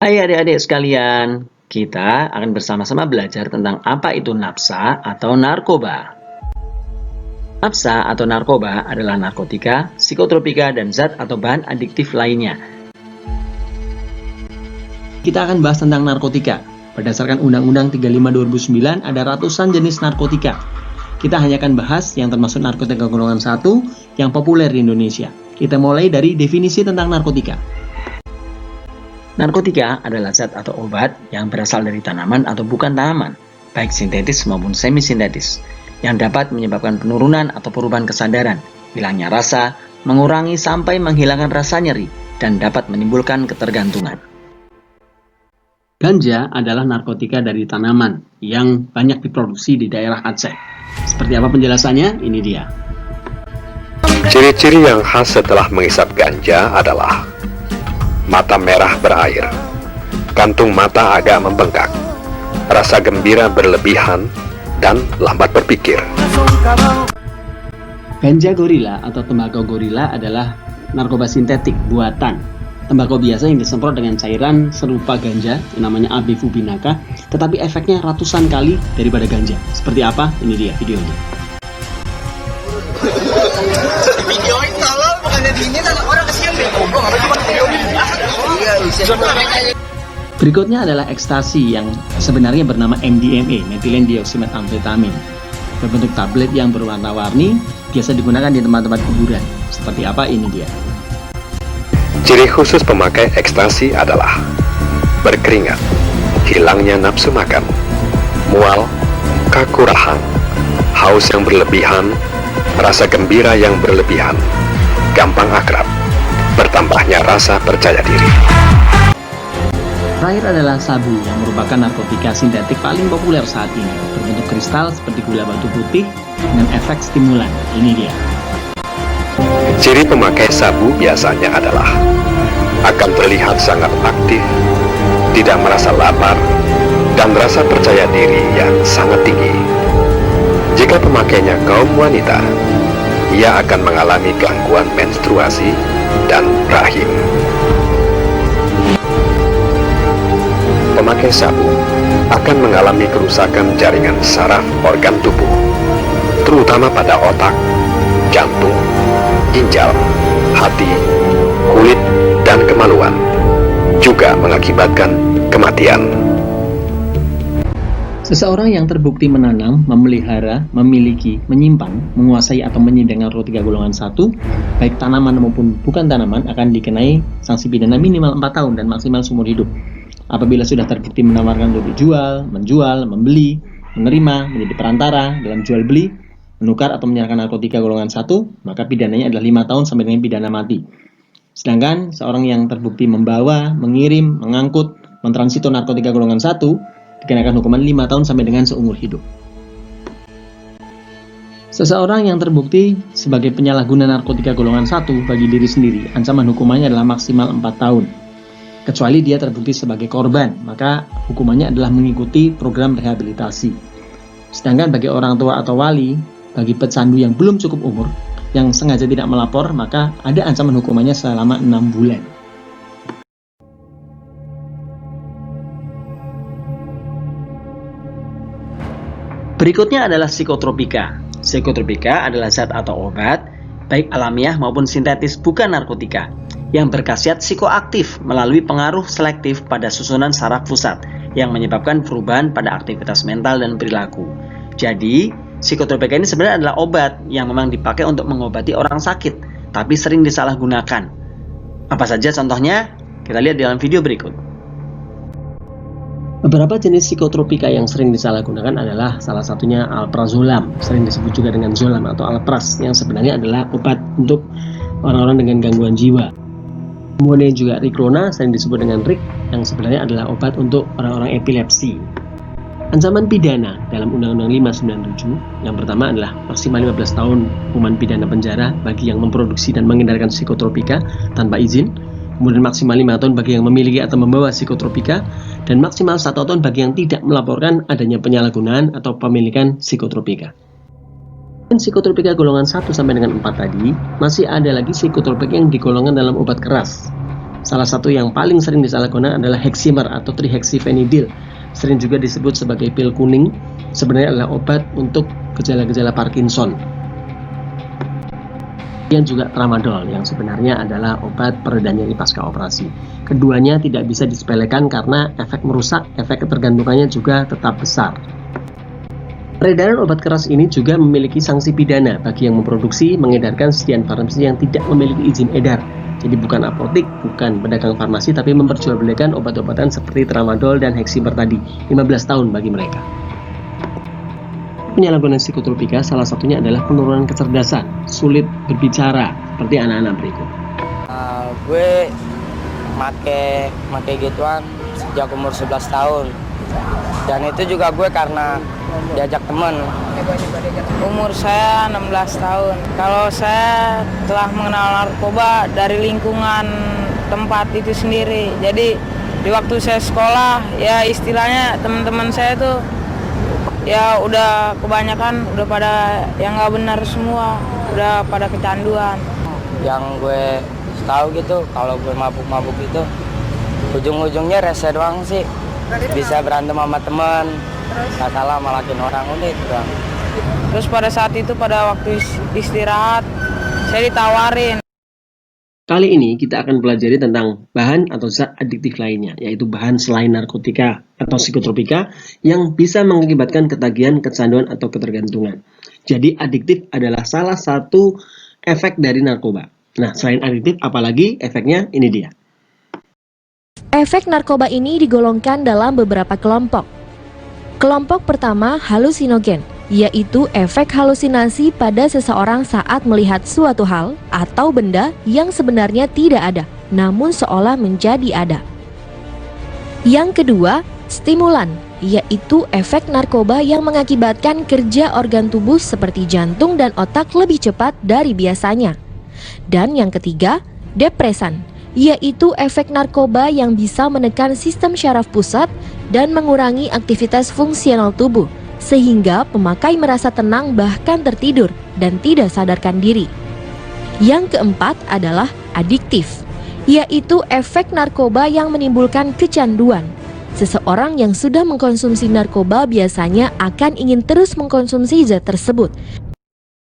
Hai adik-adik sekalian, kita akan bersama-sama belajar tentang apa itu nafsa atau narkoba. Nafsa atau narkoba adalah narkotika, psikotropika, dan zat atau bahan adiktif lainnya. Kita akan bahas tentang narkotika. Berdasarkan Undang-Undang 35 2009 ada ratusan jenis narkotika. Kita hanya akan bahas yang termasuk narkotika golongan 1 yang populer di Indonesia. Kita mulai dari definisi tentang narkotika. Narkotika adalah zat atau obat yang berasal dari tanaman atau bukan tanaman, baik sintetis maupun semi-sintetis, yang dapat menyebabkan penurunan atau perubahan kesadaran, hilangnya rasa, mengurangi sampai menghilangkan rasa nyeri, dan dapat menimbulkan ketergantungan. Ganja adalah narkotika dari tanaman yang banyak diproduksi di daerah Aceh. Seperti apa penjelasannya? Ini dia. Ciri-ciri yang khas setelah menghisap ganja adalah mata merah berair, kantung mata agak membengkak, rasa gembira berlebihan, dan lambat berpikir. Ganja gorila atau tembakau gorila adalah narkoba sintetik buatan. Tembakau biasa yang disemprot dengan cairan serupa ganja, yang namanya abifubinaka, tetapi efeknya ratusan kali daripada ganja. Seperti apa? Ini dia videonya. Videoin tolong, bukannya diinin anak orang kesian deh. Berikutnya adalah ekstasi yang sebenarnya bernama MDMA, metilen dioksimetamfetamin. Berbentuk tablet yang berwarna-warni, biasa digunakan di tempat-tempat kuburan. Seperti apa? Ini dia. Ciri khusus pemakai ekstasi adalah berkeringat, hilangnya nafsu makan, mual, kaku rahang, haus yang berlebihan, rasa gembira yang berlebihan, gampang akrab, bertambahnya rasa percaya diri. Terakhir adalah sabu yang merupakan narkotika sintetik paling populer saat ini. Berbentuk kristal seperti gula batu putih dengan efek stimulan. Ini dia. Ciri pemakai sabu biasanya adalah akan terlihat sangat aktif, tidak merasa lapar, dan rasa percaya diri yang sangat tinggi. Jika pemakainya kaum wanita, ia akan mengalami gangguan menstruasi dan rahim. Pemakai sabu akan mengalami kerusakan jaringan saraf organ tubuh, terutama pada otak, jantung, ginjal, hati, kulit, dan kemaluan, juga mengakibatkan kematian. Seseorang yang terbukti menanam, memelihara, memiliki, menyimpan, menguasai atau menyidang narkotika golongan 1, baik tanaman maupun bukan tanaman, akan dikenai sanksi pidana minimal 4 tahun dan maksimal seumur hidup. Apabila sudah terbukti menawarkan untuk dijual, menjual, membeli, menerima, menjadi perantara dalam jual beli, menukar atau menyerahkan narkotika golongan 1, maka pidananya adalah 5 tahun sampai dengan pidana mati. Sedangkan seorang yang terbukti membawa, mengirim, mengangkut, mentransito narkotika golongan 1, dikenakan hukuman 5 tahun sampai dengan seumur hidup. Seseorang yang terbukti sebagai penyalahguna narkotika golongan 1 bagi diri sendiri, ancaman hukumannya adalah maksimal 4 tahun. Kecuali dia terbukti sebagai korban, maka hukumannya adalah mengikuti program rehabilitasi. Sedangkan bagi orang tua atau wali, bagi pecandu yang belum cukup umur, yang sengaja tidak melapor, maka ada ancaman hukumannya selama 6 bulan. Berikutnya adalah psikotropika. Psikotropika adalah zat atau obat, baik alamiah maupun sintetis bukan narkotika, yang berkhasiat psikoaktif melalui pengaruh selektif pada susunan saraf pusat yang menyebabkan perubahan pada aktivitas mental dan perilaku. Jadi, Psikotropika ini sebenarnya adalah obat yang memang dipakai untuk mengobati orang sakit, tapi sering disalahgunakan. Apa saja contohnya? Kita lihat di dalam video berikut. Beberapa jenis psikotropika yang sering disalahgunakan adalah salah satunya alprazolam, sering disebut juga dengan zolam atau alpras, yang sebenarnya adalah obat untuk orang-orang dengan gangguan jiwa. Kemudian juga Riklona, sering disebut dengan Rik, yang sebenarnya adalah obat untuk orang-orang epilepsi. Ancaman pidana dalam Undang-Undang 597 yang pertama adalah maksimal 15 tahun hukuman pidana penjara bagi yang memproduksi dan mengedarkan psikotropika tanpa izin, kemudian maksimal 5 tahun bagi yang memiliki atau membawa psikotropika, dan maksimal 1 tahun bagi yang tidak melaporkan adanya penyalahgunaan atau pemilikan psikotropika. Dan psikotropika golongan 1 sampai dengan 4 tadi, masih ada lagi psikotropika yang digolongkan dalam obat keras. Salah satu yang paling sering disalahgunakan adalah Heximer atau trihexyphenidyl, sering juga disebut sebagai pil kuning, sebenarnya adalah obat untuk gejala-gejala Parkinson. Dan juga tramadol yang sebenarnya adalah obat pereda nyeri pasca operasi. Keduanya tidak bisa disepelekan karena efek merusak, efek ketergantungannya juga tetap besar. Peredaran obat keras ini juga memiliki sanksi pidana bagi yang memproduksi, mengedarkan, sekian farmasi yang tidak memiliki izin edar. Jadi bukan apotik, bukan pedagang farmasi, tapi memperjualbelikan obat-obatan seperti tramadol dan Heximer tadi, 15 tahun bagi mereka. Penyalahgunaan psikotropika salah satunya adalah penurunan kecerdasan, sulit berbicara, seperti anak-anak berikut. Gue make gituan sejak umur 11 tahun. Dan itu juga gue karena diajak temen. Umur saya 16 tahun. Kalau saya telah mengenal narkoba dari lingkungan tempat itu sendiri. Jadi di waktu saya sekolah, ya istilahnya teman-teman saya tuh ya udah kebanyakan udah pada yang nggak benar semua, udah pada kecanduan. Yang gue tahu gitu, kalau gue mabuk-mabuk itu ujung-ujungnya rese doang sih. Bisa berantem sama teman, nggak salah malakin orang, udah itu doang. Terus pada saat itu, pada waktu istirahat, saya ditawarin. Kali ini kita akan pelajari tentang bahan atau zat adiktif lainnya, yaitu bahan selain narkotika atau psikotropika yang bisa mengakibatkan ketagihan, kecanduan, atau ketergantungan. Jadi adiktif adalah salah satu efek dari narkoba. Nah, selain adiktif, apalagi efeknya? Ini dia. Efek narkoba ini digolongkan dalam beberapa kelompok. Kelompok pertama, halusinogen, yaitu efek halusinasi pada seseorang saat melihat suatu hal atau benda yang sebenarnya tidak ada, namun seolah menjadi ada. Yang kedua, stimulan, yaitu efek narkoba yang mengakibatkan kerja organ tubuh seperti jantung dan otak lebih cepat dari biasanya. Dan yang ketiga, depresan, yaitu efek narkoba yang bisa menekan sistem syaraf pusat dan mengurangi aktivitas fungsional tubuh, sehingga pemakai merasa tenang bahkan tertidur dan tidak sadarkan diri. Yang keempat adalah adiktif, yaitu efek narkoba yang menimbulkan kecanduan. Seseorang yang sudah mengkonsumsi narkoba biasanya akan ingin terus mengkonsumsi zat tersebut.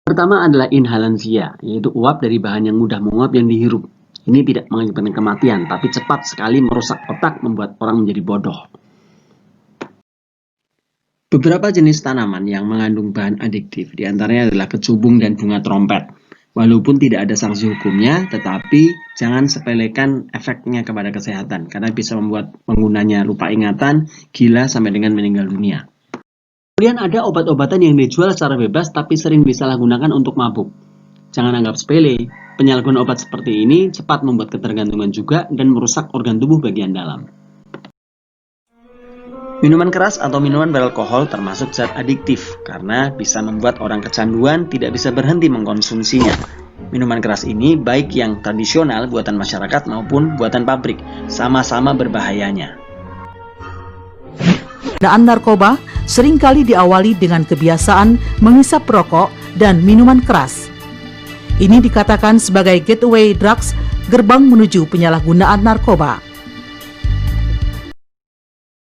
Pertama adalah inhalansia, yaitu uap dari bahan yang mudah menguap yang dihirup. Ini tidak mengakibatkan kematian, tapi cepat sekali merusak otak, membuat orang menjadi bodoh. Beberapa jenis tanaman yang mengandung bahan adiktif, diantaranya adalah kecubung dan bunga trompet. Walaupun tidak ada sanksi hukumnya, tetapi jangan sepelekan efeknya kepada kesehatan, karena bisa membuat penggunanya lupa ingatan, gila, sampai dengan meninggal dunia. Kemudian ada obat-obatan yang dijual secara bebas, tapi sering disalahgunakan untuk mabuk. Jangan anggap sepele, penyalahgunaan obat seperti ini cepat membuat ketergantungan juga dan merusak organ tubuh bagian dalam. Minuman keras atau minuman beralkohol termasuk zat adiktif karena bisa membuat orang kecanduan tidak bisa berhenti mengkonsumsinya. Minuman keras ini baik yang tradisional buatan masyarakat maupun buatan pabrik, sama-sama berbahayanya. Penggunaan narkoba seringkali diawali dengan kebiasaan menghisap rokok dan minuman keras. Ini dikatakan sebagai gateway drugs, gerbang menuju penyalahgunaan narkoba.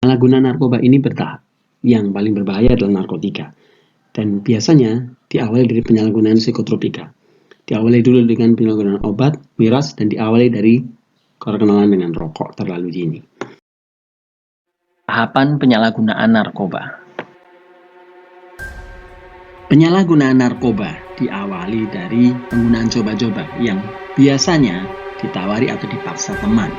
Penyalahgunaan narkoba ini bertahap. Yang paling berbahaya adalah narkotika. Dan biasanya diawali dari penyalahgunaan psikotropika. Diawali dulu dengan penyalahgunaan obat, miras, dan diawali dari perkenalan dengan rokok terlalu dini. Tahapan penyalahgunaan narkoba. Penyalahgunaan narkoba diawali dari penggunaan coba-coba yang biasanya ditawari atau dipaksa teman.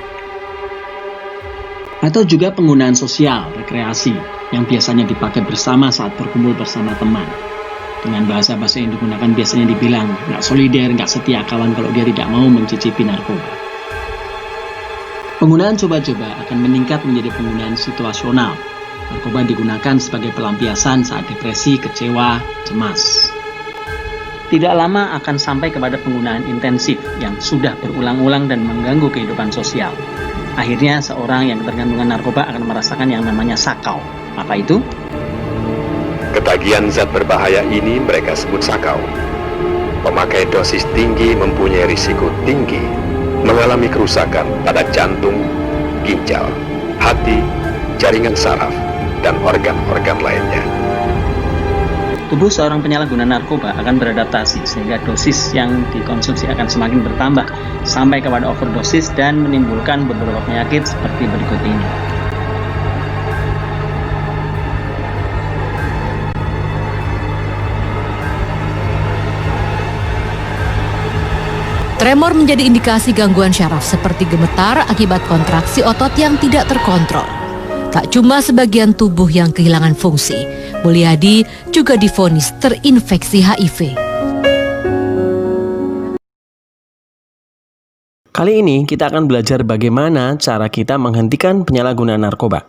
Atau juga penggunaan sosial, rekreasi, yang biasanya dipakai bersama saat berkumpul bersama teman. Dengan bahasa-bahasa yang digunakan biasanya dibilang nggak solider, nggak setia kawan kalau dia tidak mau mencicipi narkoba. Penggunaan coba-coba akan meningkat menjadi penggunaan situasional. Narkoba digunakan sebagai pelampiasan saat depresi, kecewa, cemas. Tidak lama akan sampai kepada penggunaan intensif yang sudah berulang-ulang dan mengganggu kehidupan sosial. Akhirnya seorang yang ketergantungan narkoba akan merasakan yang namanya sakau. Apa itu? Ketagihan zat berbahaya ini mereka sebut sakau. Pemakai dosis tinggi mempunyai risiko tinggi mengalami kerusakan pada jantung, ginjal, hati, jaringan saraf, dan organ-organ lainnya. Tubuh seorang penyalahguna narkoba akan beradaptasi sehingga dosis yang dikonsumsi akan semakin bertambah sampai kepada overdosis dan menimbulkan beberapa penyakit seperti berikut ini. Tremor menjadi indikasi gangguan syaraf seperti gemetar akibat kontraksi otot yang tidak terkontrol. Tak cuma sebagian tubuh yang kehilangan fungsi, Mulyadi juga divonis terinfeksi HIV. Kali ini kita akan belajar bagaimana cara kita menghentikan penyalahgunaan narkoba.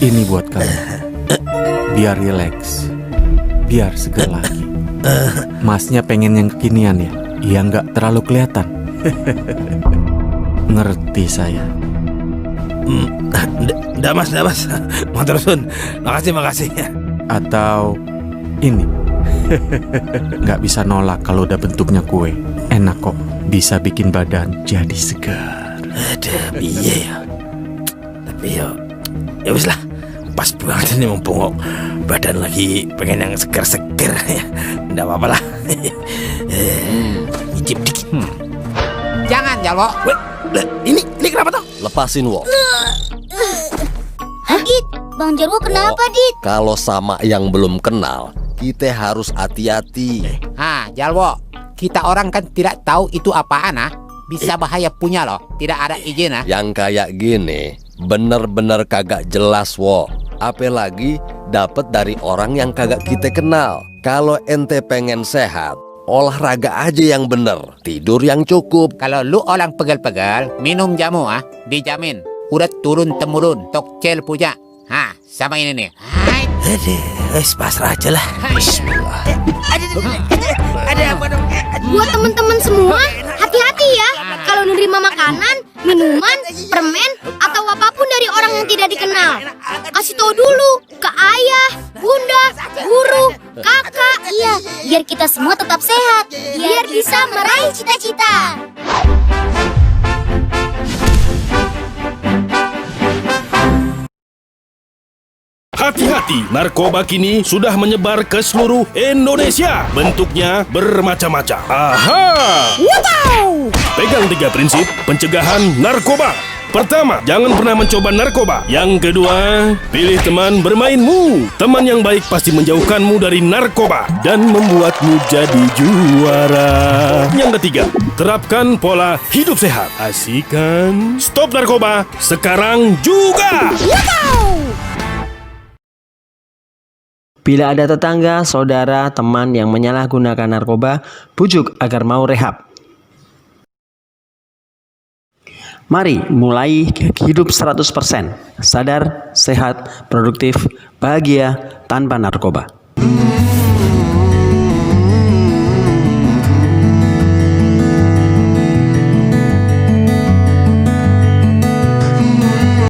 Ini buat kamu. Biar rileks. Biar seger lagi. Masnya pengen yang kekinian ya? Ya nggak terlalu kelihatan. Ngerti saya. Nggak mas. Mau terusun. Makasih. Atau ini. Nggak bisa nolak kalau udah bentuknya kue. Enak kok. Bisa bikin badan jadi segar. Aduh, iya ya. Tapi ya wis lah. Pas banget ini mumpung badan lagi pengen yang seger-seger ya. Nggak apa-apa lah. Nyicip dikit. Jangan Jalwo. Ini kenapa tuh? Lepasin, Wo. Dit, Bang Jarwo kenapa, Dit? Kalau sama yang belum kenal, kita harus hati-hati. Jalwo, kita orang kan tidak tahu itu apaan, bisa bahaya punya loh, tidak ada izin. Yang kayak gini bener-bener kagak jelas, Wo. Apalagi dapat dari orang yang kagak kita kenal. Kalau ente pengen sehat, olahraga aja yang bener, tidur yang cukup. Kalau lu orang pegel-pegel, minum jamu dijamin udah turun-temurun, tokcel punya. Sama ini nih. Pasrah aja lah. Bismillah. Ada apa dong? Buat teman-teman semua, hati-hati ya. Kalau menerima makanan, minuman, permen, atau apapun dari orang yang tidak dikenal, kasih tahu dulu ke ayah, bunda, guru, kakak. Iya, biar kita semua tetap sehat, biar bisa meraih cita-cita. Hati-hati, narkoba kini sudah menyebar ke seluruh Indonesia. Bentuknya bermacam-macam. Aha! Wow! Pegang 3 prinsip pencegahan narkoba. Pertama, jangan pernah mencoba narkoba. Yang kedua, pilih teman bermainmu. Teman yang baik pasti menjauhkanmu dari narkoba dan membuatmu jadi juara. Yang ketiga, terapkan pola hidup sehat. Asik kan? Stop narkoba sekarang juga. Wow! Bila ada tetangga, saudara, teman yang menyalahgunakan narkoba, bujuk agar mau rehab. Mari mulai hidup 100%, sadar, sehat, produktif, bahagia, tanpa narkoba.